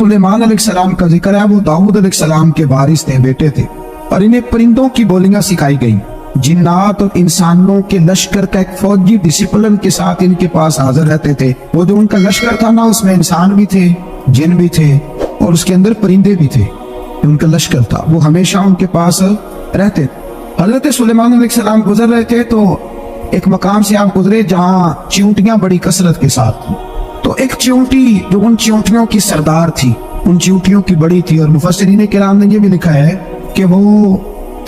सुलेमान अलैहिस्सलाम का जिक्र है, वो दाऊद अलैहिस्सलाम के वारिस थे, बेटे थे, और इन्हें परिंदों की बोलियां सिखाई गई। जिन्नात और इंसानों के लश्कर का एक फौजी डिसिप्लिन के साथ इनके पास हाजिर रहते थे। वो जो उनका लश्कर था ना, उसमें इंसान भी थे, जिन भी थे, और उसके अंदर परिंदे भी थे। उनका लश्कर था, वो हमेशा उनके पास रहते। हजरत सुलेमान अलैहिस्सलाम गुजर रहे थे तो एक मकाम से आप गुजरे जहाँ चींटियां बड़ी कसरत के साथ थी। तो एक चींटी जो उन चींटियों की सरदार थी, उन चींटियों की बड़ी थी, और मुफस्सिरीन किराम ने ये भी लिखा है कि वो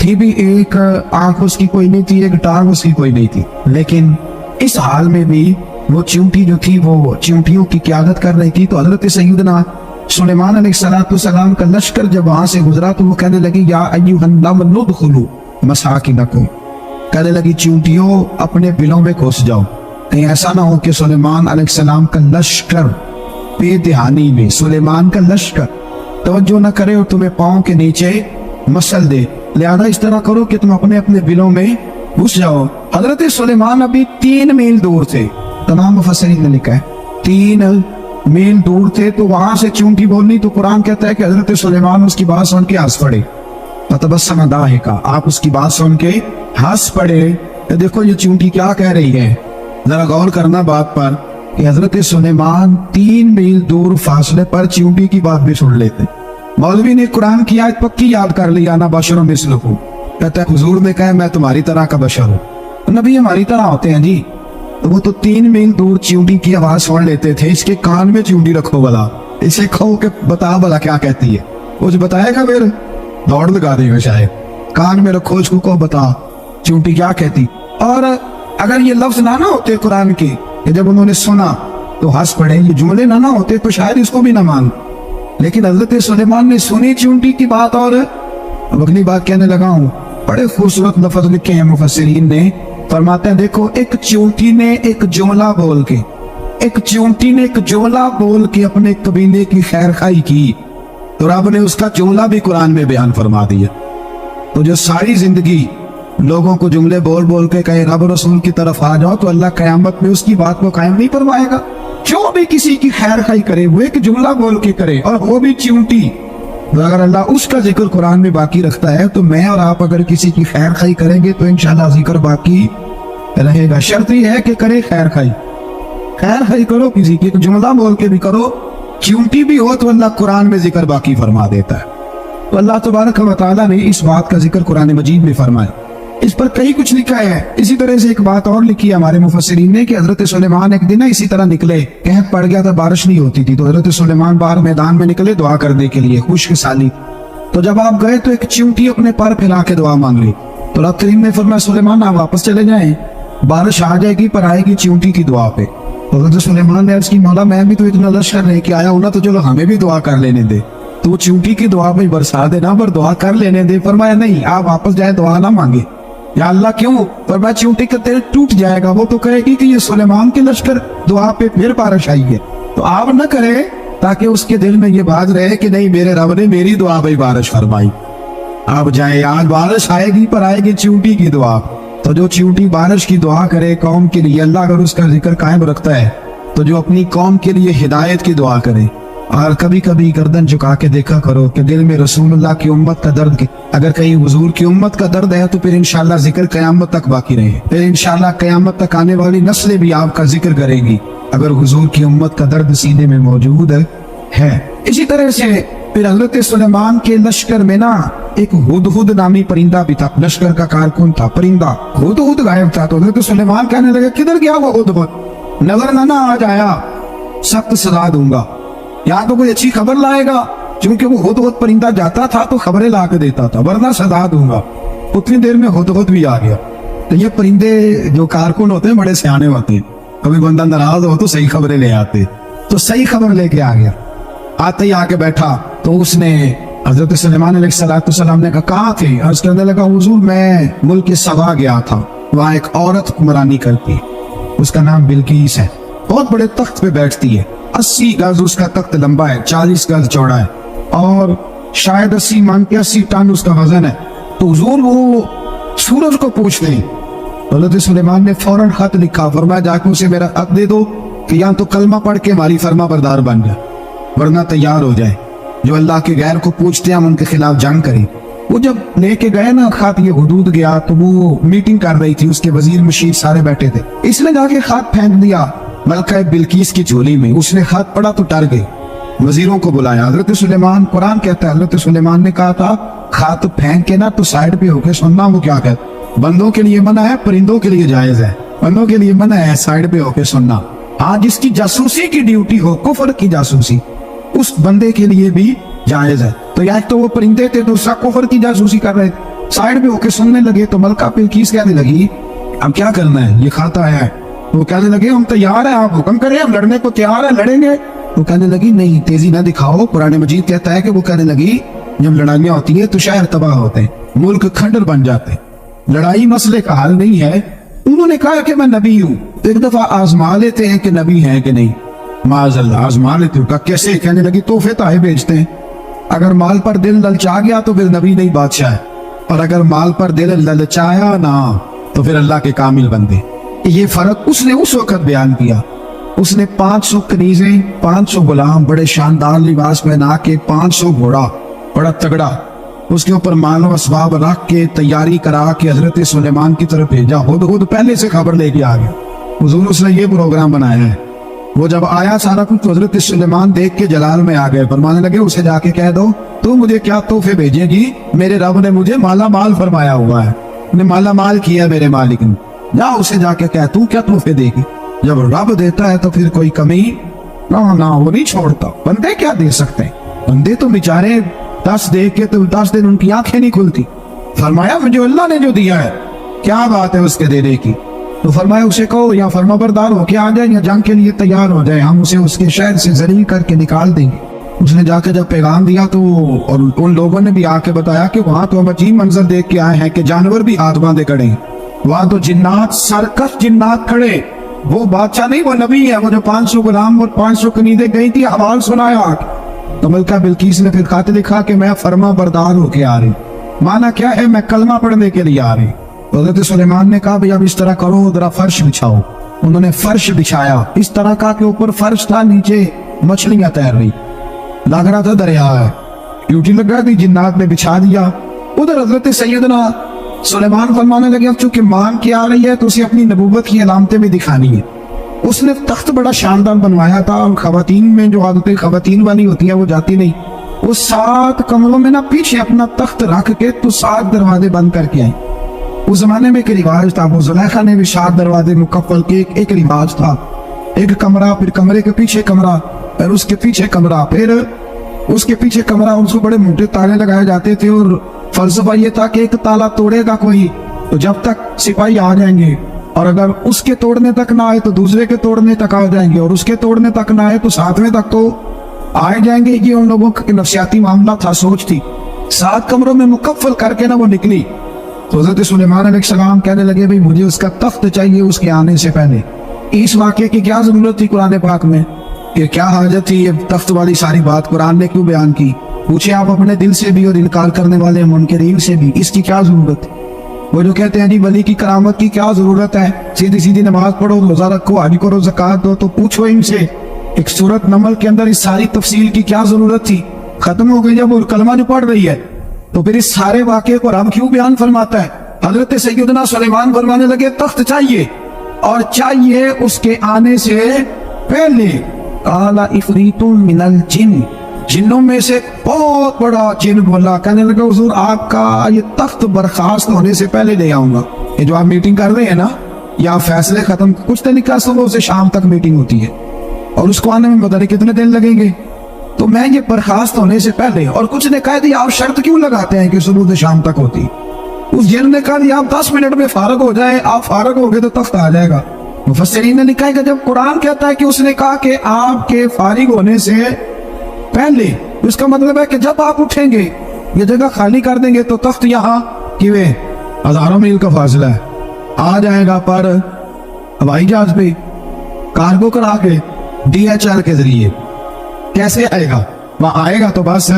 थी भी, एक आंख उसकी कोई नहीं थी, एक टांग उसकी कोई नहीं थी, लेकिन इस हाल में भी वो चींटी जो थी वो चींटियों की क़यादत कर रही थी। तो हजरत सैयदना सुलेमान अलैहिस्सलाम का लश्कर जब वहां से गुजरा तो वो कहने लगी, या अय्युहन नमल उदखुलू मसाकिनकुम, कहने लगी चींटियों अपने बिलों में घुस जाओ, कहीं ऐसा ना हो कि सुलेमान अलैहिस्सलाम का लश्कर बेध्यानी में, सुलेमान का लश्कर तवज्जो न करे और तुम्हें पाँव के नीचे मसल दे। लिहाजा इस तरह करो कि तुम अपने अपने बिलों में घुस जाओ। हजरत सुलेमान अभी 3 मील दूर थे, तमाम मुफस्सिरीन ने लिखा है 3 मील दूर थे। तो वहां से चींटी बोलनी, तो कुरान कहता है कि हजरत सुलेमान उसकी बात सुन के हंस पड़े। फतबस्सम दाहिका, आप उसकी बात सुन के हंस पड़े। तो देखो ये चींटी क्या कह रही है, जरा गौर करना बात पर कि हजरत सुलेमान 3 मील दूर फासले पर चींटी की बात भी सुन लेते। मौलवी ने कुरान की आयत पक्की याद कर ली, आना बशर मिसलुकुम, कहता है हुजूर ने कहा मैं तुम्हारी तरह का बशर हूँ। नबी हमारी तरह होते हैं जी। तो वो तो 3 मील दूर चींटी की आवाज सुन लेते थे। इसके कान में चींटी रखो भला, इसे खो के बता भला क्या कहती है, कुछ बताएगा फिर दौड़ लगा देगा शायद। कान में रखो इसको, को बता चींटी क्या कहती। और अगर ये लफ्ज ना होते कुरान के, जब उन्होंने सुना तो हंस पड़े, ये जुमले ना होते तो शायद इसको भी ना मान। लेकिन हजरत सुलेमान ने सुनी चींटी की बात और अब अगली बात कहने लगा हूँ। बड़े खूबसूरत लफ्ज लिखे हैं मुफस्सिरीन ने, फरमाते हैं देखो एक चींटी ने एक जुमला बोल के, एक चींटी ने एक जुमला बोल के अपने कबीले की खैर खाई की, तो रब ने उसका जुमला भी कुरान में बयान फरमा दिया। तो जो सारी जिंदगी लोगों को जुमले बोल बोल के कहे रब रसूल की तरफ आ जाओ, तो अल्लाह कयामत में उसकी बात को कायम नहीं फरमाएगा। जो भी किसी की खैर खाई करे वो एक जुमला बोल के करे, और वो भी चींटी। अगर अल्लाह उसका जिक्र कुरान में बाकी रखता है, तो मैं और आप अगर किसी की खैर खाई करेंगे तो इंशाल्लाह जिक्र बाकी रहेगा। शर्त यह है कि करे खैर खाई, खैर खाई करो किसी की, तो जुमला बोल के भी करो, चींटी भी हो तो अल्लाह कुरान में जिक्र बाकी फरमा देता है। तो अल्लाह तबारक व तआला ने इस बात का जिक्र कुरान मजीद में फरमाया। इस पर कहीं कुछ लिखा है। इसी तरह से एक बात और लिखी है हमारे मुफस्सिरीन ने कि हजरत सुलेमान एक दिन इसी तरह निकले, कहत पड़ गया था, बारिश नहीं होती थी, तो हजरत सुलेमान बाहर मैदान में निकले दुआ करने के लिए, खुश्क साली। तो जब आप गए तो एक चींटी अपने पर फैला के दुआ मांग ली। तो रब करीम ने फरमाया सुलेमान आप वापस चले जाएं, बारिश आ जाएगी पर आएगी चींटी की दुआ पे। तो हजरत सुलेमान ने अर्ज की, मौला मैं भी तो इतना लश्कर लेके आया हूं ना, तो चलो हमें भी दुआ कर लेने दे, तो चींटी की दुआ में बरसा देना पर दुआ कर लेने दे। फरमाया नहीं, आप वापस जाए दुआ ना मांगे। या अल्लाह क्यों? फरमाया चींटी का दिल टूट जाएगा, वो तो कहेगी कि ये सुलेमान के लश्कर दुआ पे फिर बारिश आई है। तो आप न करें ताकि उसके दिल में ये बात रहे कि नहीं मेरे रब ने मेरी दुआ पे बारिश फरमाई। आप जाए, आज बारिश आएगी पर आएगी चींटी की दुआ। तो जो चींटी बारिश की दुआ करे कौम के लिए, अल्लाह अगर उसका जिक्र कायम रखता है, तो जो अपनी कौम के लिए हिदायत की दुआ करे। और कभी कभी गर्दन झुका के देखा करो कि दिल में रसूलुल्लाह की उम्मत का दर्द के, अगर कहीं हुजूर की उम्मत का दर्द है तो फिर इंशाल्लाह जिक्र कयामत तक बाकी रहे, फिर इंशाल्लाह कयामत तक आने वाली नस्लें भी आपका जिक्र करेगी अगर हुजूर की उम्मत का दर्द सीने में मौजूद है। इसी तरह से फिर हजरत सुलेमान के लश्कर में ना एक हुदहुद नामी परिंदा भी था, लश्कर का कारकुन था परिंदा। हुदहुद गायब था, तो हजरत सुलेमान कहने लगे किधर गया वो हुदहुद, नजर ना आ जाया सख्त सजा दूंगा, या तो कोई अच्छी खबर लाएगा, क्योंकि वो हुदहुद परिंदा जाता था तो खबरें ला के देता था, वरना सजा दूंगा। उतनी देर में हुदहुद भी आ गया। तो ये परिंदे जो कारकुन होते हैं बड़े सियाने होते हैं, कभी बंदा नाराज हो तो सही खबरें ले आते, तो सही खबर लेके आ गया। आते ही आके बैठा तो उसने हजरत सुलेमान अलैहिस्सलाम ने कहा कहाँ थे? अर्ज करने लगा हुजूर मैं मुल्क सबा गया था, वहाँ एक औरत हुक्मरानी करती, उसका नाम बिल्कीस है, बहुत बड़े तख्त पे बैठती है, 80 गज उसका तख्त लंबा है, 40 गज चौड़ा है, और शायद 80 मन के 80 टन उसका वजन है। तो हुजूर वो सूरज को पूछते हैं। हजरत सुलेमान ने फौरन खत लिखा, फरमाया जाके उसे मेरा हक दे दो कि या तो कलमा पढ़ के हमारी फरमा बरदार बन जाए, वरना तैयार हो जाए। जो अल्लाह के गैर को पूछते हैं हम उनके खिलाफ जंग करें। वो जब लेके गए ना खत, ये हुदूद गया तो वो मीटिंग कर रही थी, उसके वजीर मशीर सारे बैठे थे। इसने जाके खत फेंक दिया मलका बिल्किस की झोली में। उसने खत पढ़ा तो डर गई, वजीरों को बुलाया। हजरत सुलेमान, कुरान कहता है हजरत सुलेमान ने कहा था खत फेंक के ना तो साइड पे होके सुनना। वो क्या कहता, बंदों के लिए मना है, परिंदों के लिए जायज है। बंदों के लिए मना है, साइड पे होके सुनना। हाँ, जिसकी जासूसी की ड्यूटी हो, कुफर की जासूसी, उस बंदे के लिए भी जायज है। तो यार तो वो परिंदे थे, दूसरा कुफर की जासूसी कर रहे थे, साइड पे होके सुनने लगे। तो मलका बिल्किस कहने लगी अब क्या करना है, ये खाता है। वो कहने लगे हम तैयार हैं, आप हुक्म करें, हम लड़ने को तैयार हैं, लड़ेंगे। वो कहने लगी नहीं, तेजी ना दिखाओ। कुरान मजीद कहता है कि वो कहने लगी जब लड़ाइयाँ होती है तो शहर तबाह होते हैं, मुल्क खंडर बन जाते हैं, लड़ाई मसले का हल नहीं है। उन्होंने कहा कि मैं नबी हूँ, तो एक दफा आजमा लेते हैं कि नबी है कि नहीं। माज़अल्लाह, आजमा लेते हो? कैसे? कहने लगी तोहफे ताहे भेजते हैं, अगर माल पर दिल ललचा गया तो फिर नबी नहीं बादशाह है, और अगर माल पर दिल ललचाया ना तो फिर अल्लाह के कामिल बंदे। ये फर्क उसने उस वक्त बयान किया। उसने 500 कनीजें, 500 गुलाम, बड़े शानदार लिबास पहना के, 500 घोड़ा बड़ा तगड़ा, उसके ऊपर मानो असबाब रख के तैयारी करा के हजरत सुलेमान की तरफ भेजा। खुद पहले से खबर लेके आ गया, हुजूर उसने ये प्रोग्राम बनाया है। वो जब आया सारा कुछ तो हजरत सुलेमान देख के जलाल में आ गए, फरमाने लगे उसे जाके कह दो तू मुझे क्या तोहफे भेजेगी, मेरे रब ने मुझे माला माल फरमाया हुआ है, ने माला माल किया मेरे मालिक ने, जा उसे जाके कह तू क्या तोहफे देगी। जब रब देता है तो फिर कोई कमी ना वो नहीं छोड़ता। बंदे क्या दे सकते हैं, बंदे तो बेचारे 10 दे के तो 10 दिन उनकी आंखें नहीं खुलती। फरमाया मुझे अल्लाह ने जो दिया है क्या बात है उसके देने की। तो फरमाया उसे कहो या फरमाबरदार होके आ जाए या जंग के लिए तैयार हो जाए, हम उसे उसके शहर से जलील करके निकाल देंगे। उसने जाके जब पैगाम दिया तो और उन लोगों ने भी आके बताया कि वहां तो हम अजीब मंजर देख के आए हैं कि जानवर भी हाथ बांधे खड़े हैं, वहां तो जिन्नात, सरकश जिन्नात खड़े। वो बादशाह नहीं, वो नबी है। वो जो 500 गुलाम और 500 कनीदे गई थी, हवाल सुनाया। तो मलका बिल्किस ने फिर खत लिखा कि मैं फरमा बरदार होके आ रही। माना क्या है, मैं कलमा पढ़ने के लिए आ रही। हज़रत सुलेमान ने कहा भाई अब इस तरह करो, जरा फर्श बिछाओ। उन्होंने फर्श बिछाया, इस तरह का के ऊपर फर्श था, नीचे मछलियां तैर रही, लग रहा था दरिया है, ड्यूटी लग रही थी। जिन्नात ने बिछा दिया। उधर हजरत सैयदना सुलेमान फरमाने लगे अब चूंकि मांग के आ रही है तो उसे अपनी नबूवत की अलामतें भी दिखानी है। उसने तख्त बड़ा शानदार बनवाया था, और खवातीन में जो आदतें खवातीन वाली होती है वो जाती नहीं। वो 7 कमरों में ना पीछे अपना तख्त रख के तो 7 दरवाजे बंद करके आई। उस जमाने में एक रिवाज था, वो जुलेखा ने भी 7 दरवाजे मुकफ्फल के एक रिवाज था। एक कमरा, फिर कमरे के पीछे कमरा, फिर उसके पीछे कमरा, फिर उसके पीछे कमरा। उसको बड़े मोटे ताले लगाए जाते थे और फलसफा ये था कि एक ताला तोड़ेगा कोई तो जब तक सिपाही आ जाएंगे, और अगर उसके तोड़ने तक ना आए तो दूसरे के तोड़ने तक आ जाएंगे, और उसके तोड़ने तक ना आए तो 7वें तक तो आ जाएंगे। ये उन लोगों का नफसियाती मामला था, सोच थी। 7 कमरों में मुकफ्फल करके ना वो निकली। तो हज़रत सुलेमान अलैहिस्सलाम कहने लगे भाई मुझे उसका तख्त चाहिए उसके आने से पहले। इस वाक़े की क्या जरूरत थी कुरान पाक में, कि क्या हाजत थी ये तख्त वाली सारी बात कुरान ने क्यों बयान की। पूछे आप अपने दिल से भी और इनकार करने वाले मुनकरीन से भी, इसकी क्या जरूरत है। वो जो कहते हैं जी वली की करामत की क्या जरूरत है, सीधी सीधी नमाज पढ़ो, रोजा रखो, हज करो, ज़कात दो, तो पूछो इनसे एक सूरत नमल के अंदर इस सारी तफसील की क्या जरूरत थी। खत्म हो गई जब वो कलमा जो पढ़ रही है, तो फिर इस सारे वाक़े को रब क्यों बयान फरमाता है। हजरत सैयदना सुलेमान फरमाने लगे तख्त चाहिए, और चाहिए उसके आने से पहले। काला इफरीतुम मिनल जिन, जिन्नों में से बहुत बड़ा जिन बोला, कहने लगा हुजूर आपका ये तख्त बर्खास्त होने से पहले ले आऊंगा। ये जो आप मीटिंग कर रहे हैं ना, या फैसले खत्म, कुछ दिन का सुबह से शाम तक मीटिंग होती है, और उसको आने में पता नहीं कितने दिन लगेंगे। तो मैं ये बर्खास्त होने से पहले, और कुछ ने कह दिया आप शर्त क्यों लगाते हैं कि सुबह से शाम तक होती। उस जिन ने कहा दिया आप 10 मिनट में फारग हो जाए, आप फारग हो गए तो तख्त आ जाएगा। मुफस्सिरीन ने लिखा है कि जब कुरान कहता है कि उसने कहा कि आपके फारिग होने से पहले, इसका मतलब है कि जब आप उठेंगे ये जगह खाली कर देंगे तो तख्त यहाँ किवे हजारों मील का फासला है, आ जाएगा पर हवाई जहाज पे कार्गो करा के DHL के जरिए। कैसे आएगा, वहां आएगा तो बस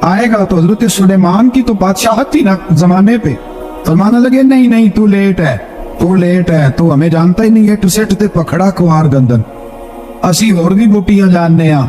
आएगा। तो हजरत सुलेमान की तो बादशाहत थी ना जमाने पे, फरमाने लगे नहीं नहीं तू लेट है, तू लेट है, तू हमें जानता ही नहीं है, टू सेट ते पखड़ा कुआर गंदन, असी होर भी बूटियां जानने आ।